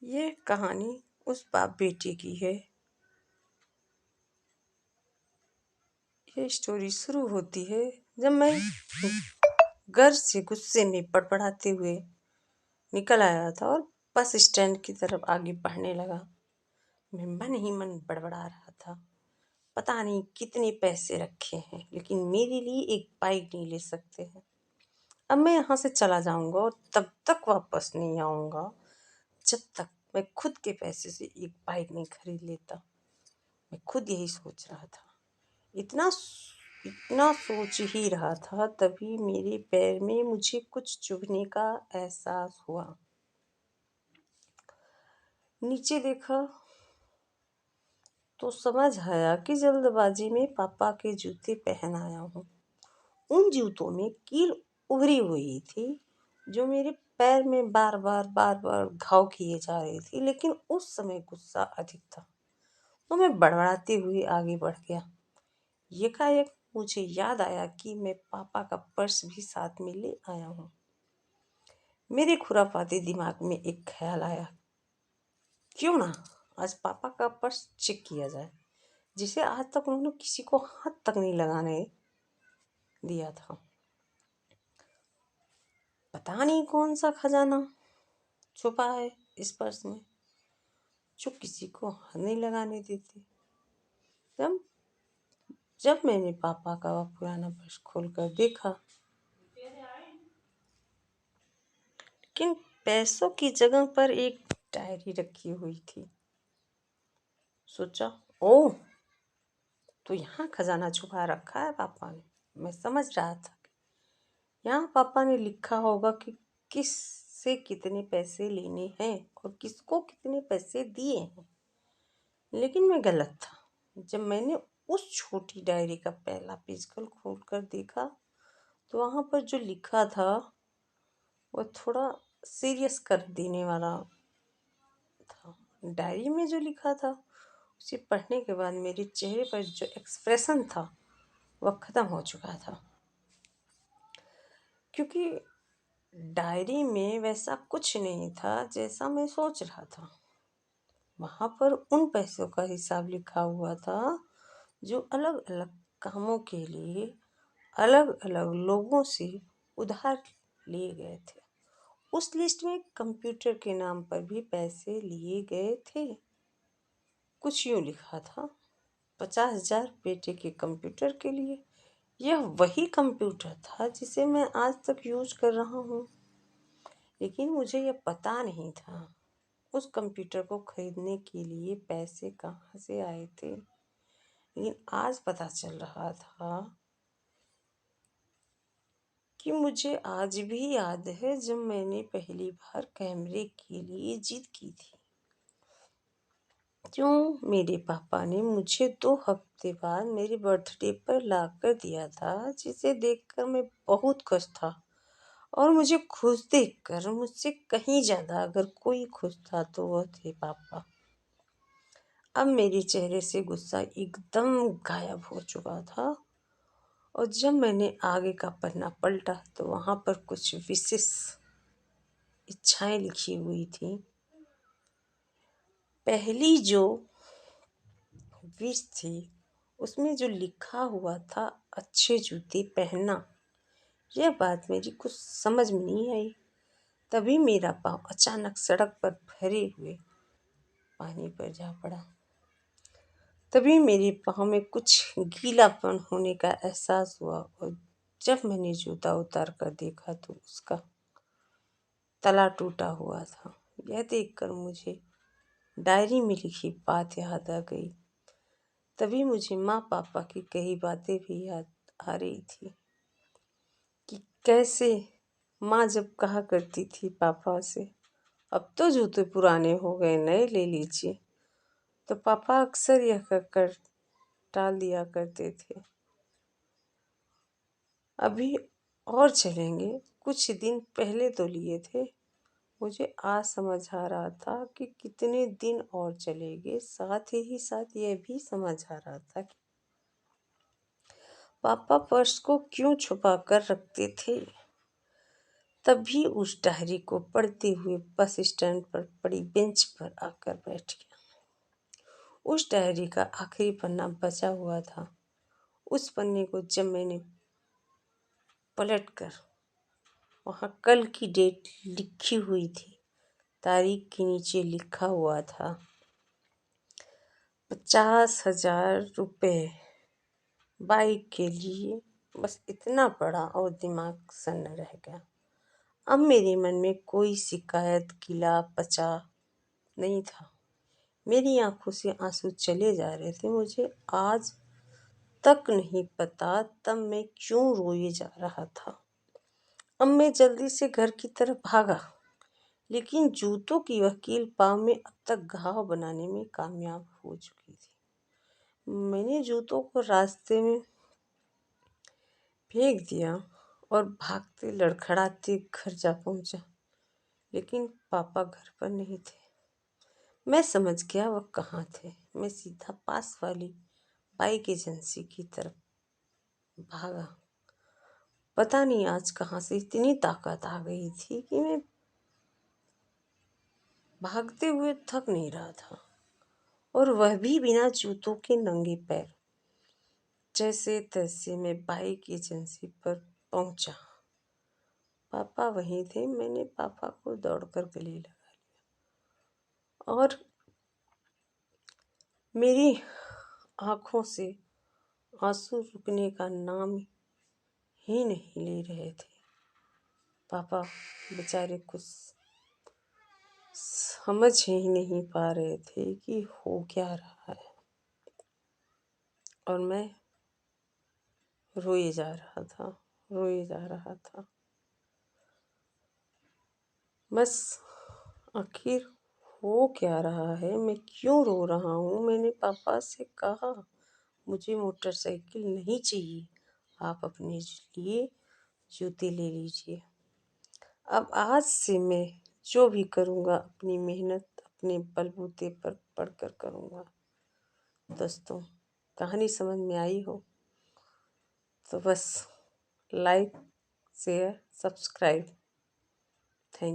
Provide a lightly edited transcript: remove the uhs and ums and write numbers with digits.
ये कहानी उस बाप बेटे की है। ये स्टोरी शुरू होती है जब मैं घर से गुस्से में बड़बड़ाते हुए निकल आया था और बस स्टैंड की तरफ आगे बढ़ने लगा। मैं मन ही मन बड़बड़ा रहा था। पता नहीं कितने पैसे रखे हैं, लेकिन मेरे लिए एक बाइक नहीं ले सकते हैं। अब मैं यहाँ से चला जाऊंगा और तब तक वापस नहीं आऊंगा जब तक मैं खुद के पैसे से एक बाइक नहीं खरीद लेता। मैं खुद यही सोच रहा था। इतना इतना सोच ही रहा था, तभी मेरे पैर में मुझे कुछ चुभने का एहसास हुआ। नीचे देखा तो समझ आया कि जल्दबाजी में पापा के जूते पहन आया हूँ। उन जूतों में कील उभरी हुई थी, जो मेरे पैर में बार बार घाव किए जा रही थी। लेकिन उस समय गुस्सा अधिक था, तो मैं बड़बड़ाते हुए आगे बढ़ गया। एकाएक मुझे याद आया कि मैं पापा का पर्स भी साथ में ले आया हूँ। मेरे खुरापाते दिमाग में एक ख्याल आया, क्यों ना आज पापा का पर्स चेक किया जाए, जिसे आज तक उन्होंने किसी को हाथ तक नहीं लगाने दिया था। पता नहीं कौन सा खजाना छुपा है इस पर्स में, जो किसी को हाथ नहीं लगाने देते। जब जब मैंने पापा का वह पुराना पर्स खोलकर देखा, लेकिन पैसों की जगह पर एक डायरी रखी हुई थी। सोचा, ओह, तो यहाँ खजाना छुपा रखा है पापा ने। मैं समझ रहा था कि यहाँ पापा ने लिखा होगा कि किस से कितने पैसे लेने हैं और किसको कितने पैसे दिए हैं। लेकिन मैं गलत था। जब मैंने उस छोटी डायरी का पहला पेज खोल कर देखा, तो वहाँ पर जो लिखा था वह थोड़ा सीरियस कर देने वाला था। डायरी में जो लिखा था उसे पढ़ने के बाद मेरे चेहरे पर जो एक्सप्रेशन था वह खत्म हो चुका था, क्योंकि डायरी में वैसा कुछ नहीं था जैसा मैं सोच रहा था। वहाँ पर उन पैसों का हिसाब लिखा हुआ था जो अलग अलग कामों के लिए अलग अलग लोगों से उधार लिए गए थे। उस लिस्ट में कंप्यूटर के नाम पर भी पैसे लिए गए थे। कुछ यूँ लिखा था, 50,000 बेटे के कंप्यूटर के लिए। यह वही कंप्यूटर था जिसे मैं आज तक यूज कर रहा हूँ, लेकिन मुझे यह पता नहीं था उस कंप्यूटर को खरीदने के लिए पैसे कहाँ से आए थे। लेकिन आज पता चल रहा था कि मुझे आज भी याद है जब मैंने पहली बार कैमरे के लिए जिद की थी। क्यों, मेरे पापा ने मुझे 2 हफ्ते बाद मेरे बर्थडे पर ला कर दिया था, जिसे देखकर मैं बहुत खुश था। और मुझे खुश देखकर मुझसे कहीं ज़्यादा अगर कोई खुश था तो वह थे पापा। अब मेरे चेहरे से गुस्सा एकदम गायब हो चुका था, और जब मैंने आगे का पन्ना पलटा तो वहाँ पर कुछ विशेष इच्छाएं लिखी हुई थी। पहली जो विश थी उसमें जो लिखा हुआ था, अच्छे जूते पहनना। यह बात मेरी कुछ समझ में नहीं आई। तभी मेरा पाँव अचानक सड़क पर भरे हुए पानी पर जा पड़ा। तभी मेरे पाँव में कुछ गीलापन होने का एहसास हुआ, और जब मैंने जूता उतार कर देखा तो उसका तला टूटा हुआ था। यह देखकर मुझे डायरी में लिखी बात याद आ गई। तभी मुझे माँ पापा की कई बातें भी याद आ रही थी कि कैसे माँ जब कहा करती थी पापा से, अब तो जूते पुराने हो गए, नए ले लीजिए, तो पापा अक्सर यह कहकर टाल दिया करते थे, अभी और चलेंगे, कुछ दिन पहले तो लिए थे। मुझे आज समझ आ रहा था कि कितने दिन और चलेंगे। साथ ही साथ यह भी समझ आ रहा था कि पापा पर्स को क्यों छुपा कर रखते थे। तभी उस डायरी को पढ़ते हुए बस स्टैंड पर पड़ी बेंच पर आकर बैठ गया। उस डायरी का आखिरी पन्ना बचा हुआ था। उस पन्ने को जब मैंने पलटकर वहाँ कल की डेट लिखी हुई थी, तारीख के नीचे लिखा हुआ था 50,000 रुपये बाइक के लिए। बस इतना पड़ा और दिमाग सन्न रह गया। अब मेरे मन में कोई शिकायत गिला पचा नहीं था। मेरी आंखों से आंसू चले जा रहे थे। मुझे आज तक नहीं पता तब मैं क्यों रोए जा रहा था। अब मैं जल्दी से घर की तरफ भागा, लेकिन जूतों की वकील पाँव में अब तक घाव बनाने में कामयाब हो चुकी थी। मैंने जूतों को रास्ते में फेंक दिया और भागते लड़खड़ाते घर जा पहुंचा, लेकिन पापा घर पर नहीं थे। मैं समझ गया वह कहाँ थे। मैं सीधा पास वाली बाइक एजेंसी की तरफ भागा। पता नहीं आज कहाँ से इतनी ताकत आ गई थी कि मैं भागते हुए थक नहीं रहा था, और वह भी बिना जूतों के नंगे पैर। जैसे तैसे मैं बाइक एजेंसी पर पहुंचा। पापा वहीं थे। मैंने पापा को दौड़कर गले लगा लिया और मेरी आंखों से आंसू रुकने का नाम ही नहीं ले रहे थे। पापा बेचारे कुछ समझ ही नहीं पा रहे थे कि हो क्या रहा है, और मैं रोए जा रहा था, रोए जा रहा था। बस आखिर हो क्या रहा है, मैं क्यों रो रहा हूँ। मैंने पापा से कहा मुझे मोटरसाइकिल नहीं चाहिए, आप अपने लिए जूते ले लीजिए। अब आज से मैं जो भी करूँगा अपनी मेहनत अपने बलबूते पर पढ़कर करूँगा। दोस्तों, कहानी समझ में आई हो तो बस like share subscribe. Thank you.